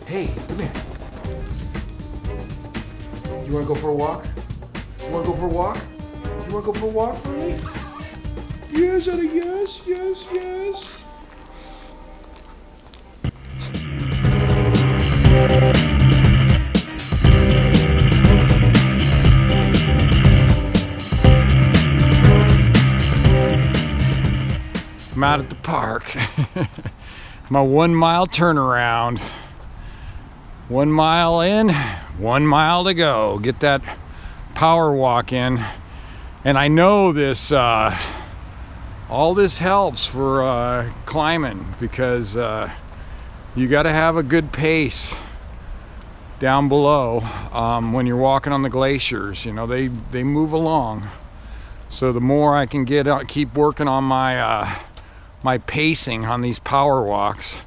Hey, come here. You wanna go for a walk? You wanna go for a walk? You wanna go for a walk for me? Yes, Eddie, yes, yes, yes. I'm out at the park. My 1 mile turnaround. 1 mile in, 1 mile to go. Get that power walk in. And I know this, all this helps for climbing, because you got to have a good pace down below when you're walking on the glaciers. You know, they move along. So the more I can get out, keep working on my my pacing on these power walks.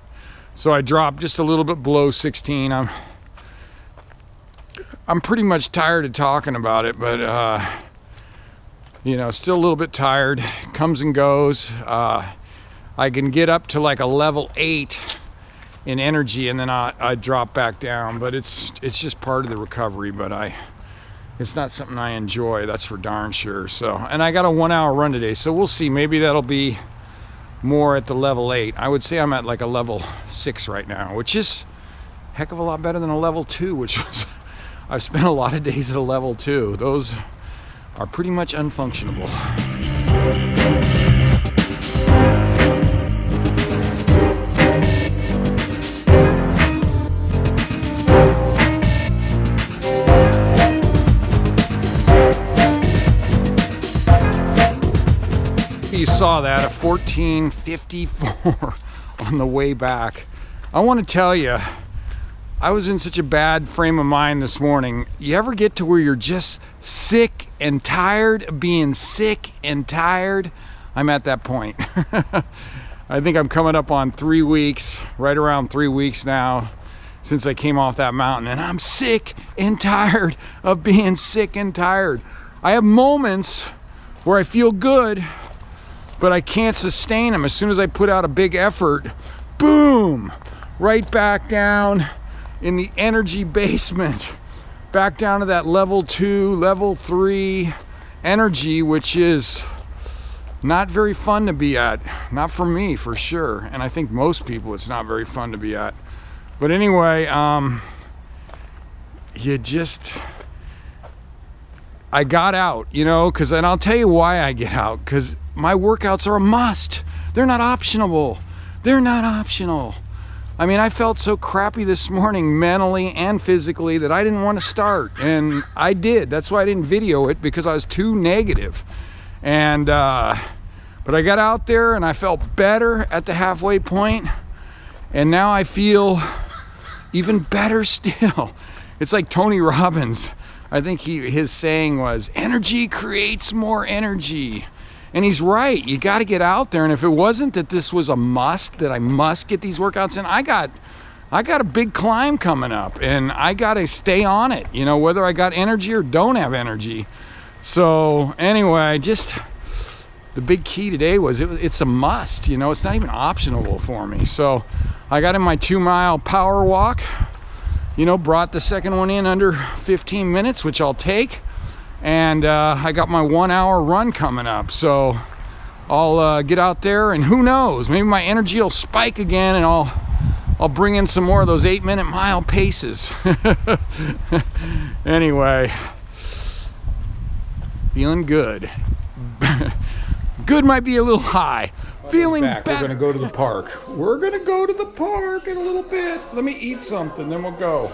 So I dropped just a little bit below 16. I'm pretty much tired of talking about it, but you know, still a little bit tired. Comes and goes. I can get up to like a level 8 in energy, and then I drop back down. But it's just part of the recovery. But it's not something I enjoy. That's for darn sure. So, and I got a 1 hour run today, so we'll see. Maybe that'll be more at the level 8. I would say I'm at like a level 6 right now, which is a heck of a lot better than a level 2, which was I've spent a lot of days at a level 2. Those are pretty much unfunctionable. You saw that at 14:54 on the way back. I want to tell you, I was in such a bad frame of mind this morning. You ever get to where you're just sick and tired of being sick and tired? I'm at that point. I think I'm coming up on 3 weeks, right around 3 weeks now, since I came off that mountain, and I'm sick and tired of being sick and tired. I have moments where I feel good, but I can't sustain them. As soon as I put out a big effort, boom, right back down in the energy basement, back down to that level 2, level 3 energy, which is not very fun to be at. Not for me, for sure. And I think most people, it's not very fun to be at. But anyway, I got out, you know, and I'll tell you why I get out, because my workouts are a must. They're not optional. They're not optional. I mean, I felt so crappy this morning, mentally and physically, that I didn't want to start, and I did. That's why I didn't video it, because I was too negative. And but I got out there and I felt better at the halfway point, and now I feel even better still. It's like Tony Robbins. I think his saying was, energy creates more energy. And he's right. You got to get out there. And if it wasn't that this was a must, that I must get these workouts in, I got a big climb coming up, and I got to stay on it, you know, whether I got energy or don't have energy. So anyway, just the big key today was it's a must, you know, it's not even optional for me. So I got in my 2 mile power walk, you know, brought the second one in under 15 minutes, which I'll take. And I got my 1 hour run coming up, so I'll get out there, and who knows, maybe my energy will spike again, and I'll bring in some more of those 8-minute mile paces. Anyway, feeling good. Good might be a little high. Feeling back. We're gonna go to the park. We're gonna go to the park in a little bit. Let me eat something, then we'll go.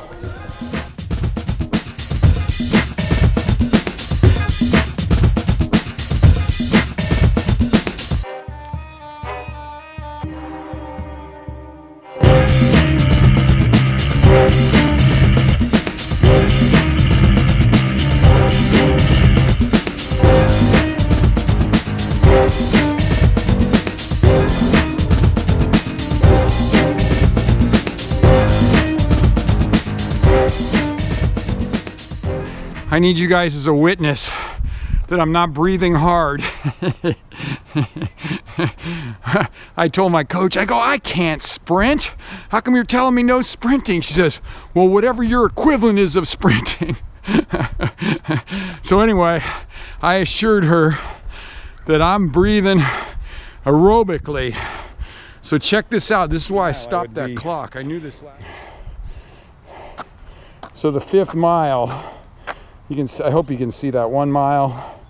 I need you guys as a witness that I'm not breathing hard. I told my coach, I go, I can't sprint. How come you're telling me no sprinting? She says, well, whatever your equivalent is of sprinting. So anyway, I assured her that I'm breathing aerobically. So check this out. This is why I stopped that clock. I knew this last. So the 5th mile, you can. I hope you can see that 1 mile,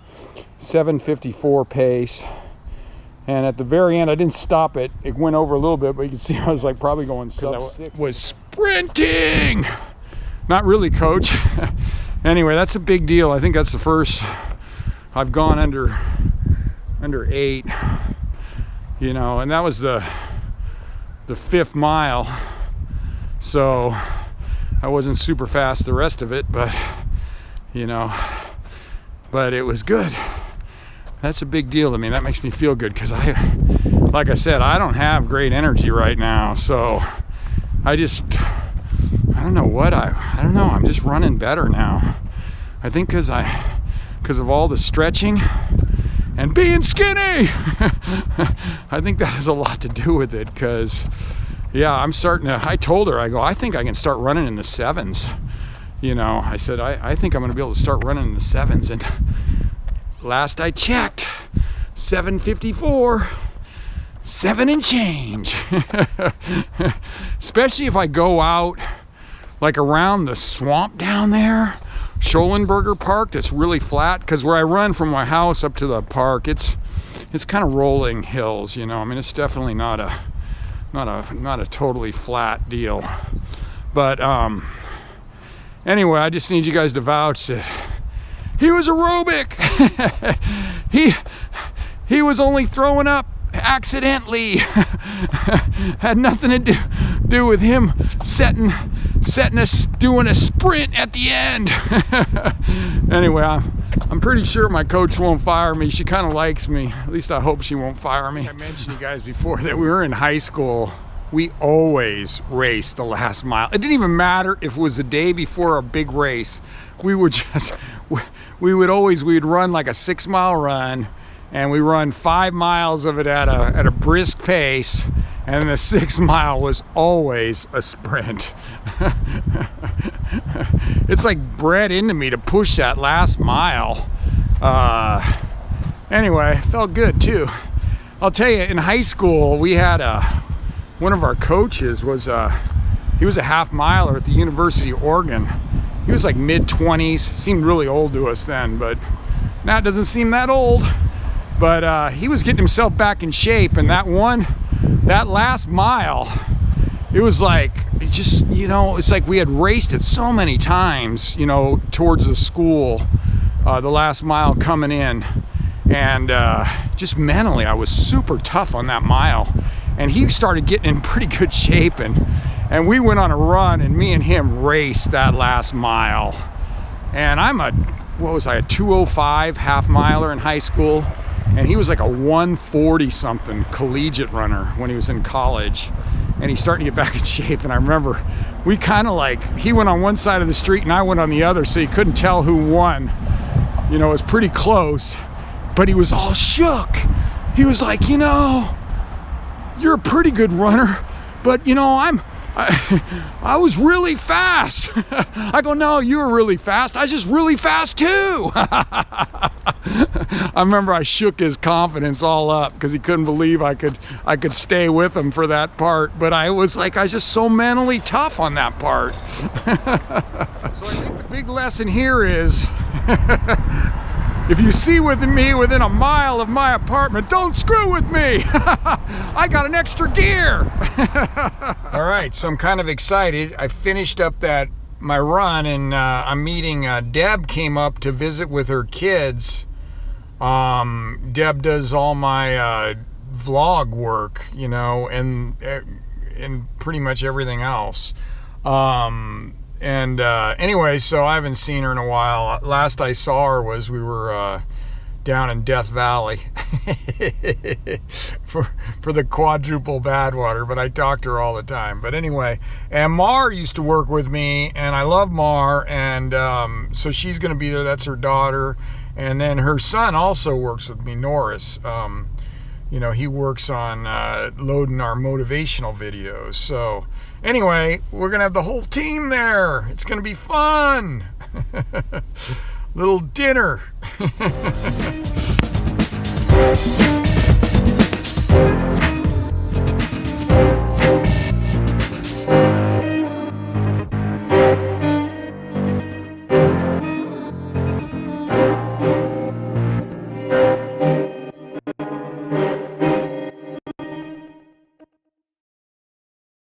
7:54 pace. And at the very end, I didn't stop it. It went over a little bit, but you can see I was like probably going sub-6. I was sprinting. Not really, coach. Anyway, that's a big deal. I think that's the first I've gone under 8. You know, and that was the 5th mile. So I wasn't super fast the rest of it, but you know, but it was good. That's a big deal to me. That makes me feel good because like I said, I don't have great energy right now. So I don't know what I don't know. I'm just running better now. I think because of all the stretching and being skinny. I think that has a lot to do with it because, yeah, I told her, I go, I think I can start running in the 7s. You know, I said, I think I'm going to be able to start running in the 7s. And last I checked, 7:54, 7 and change. Especially if I go out like around the swamp down there, Schollenberger Park, that's really flat, because where I run from my house up to the park, it's kind of rolling hills, you know. I mean, it's definitely not a totally flat deal. But anyway, I just need you guys to vouch that he was aerobic. he was only throwing up accidentally. Had nothing to do with him doing a sprint at the end. Anyway, I'm pretty sure my coach won't fire me. She kind of likes me. At least I hope she won't fire me. I mentioned you guys before that we were in high school. We always raced the last mile. It didn't even matter if it was the day before a big race. We would run like a 6-mile run, and we run 5 miles of it at a brisk pace, and the 6th mile was always a sprint. It's like bred into me to push that last mile. Anyway, felt good too. I'll tell you, in high school we had one of our coaches was he was a half-miler at the University of Oregon. He was like mid-20s, seemed really old to us then, but now it doesn't seem that old. But he was getting himself back in shape, and that last mile, it was like, it just, you know, it's like we had raced it so many times, you know, towards the school, the last mile coming in, and just mentally, I was super tough on that mile, and he started getting in pretty good shape, and we went on a run, and me and him raced that last mile, and I'm a 2:05 half-miler in high school, and he was like a 140 something collegiate runner when he was in college, and he's starting to get back in shape. And I remember we kind of like, he went on one side of the street and I went on the other, so you couldn't tell who won. You know, it was pretty close, but he was all shook. He was like, you know, you're a pretty good runner, but you know, I was really fast. I go, no, you were really fast. I was just really fast too. I remember I shook his confidence all up because he couldn't believe I could stay with him for that part. But I was just so mentally tough on that part. So I think the big lesson here is, if you see me within a mile of my apartment, don't screw with me. I got an extra gear. All right, so I'm kind of excited. I finished up my run, and I'm meeting, Deb came up to visit with her kids. Deb does all my vlog work, you know, and pretty much everything else. Anyway, so I haven't seen her in a while. Last I saw her was we were down in Death Valley for the quadruple Badwater, but I talk to her all the time. But anyway, and Mar used to work with me, and I love Mar, and so she's going to be there. That's her daughter. And then her son also works with me, Norris. you know, he works on loading our motivational videos. So anyway, we're gonna have the whole team there. It's gonna be fun. Little dinner.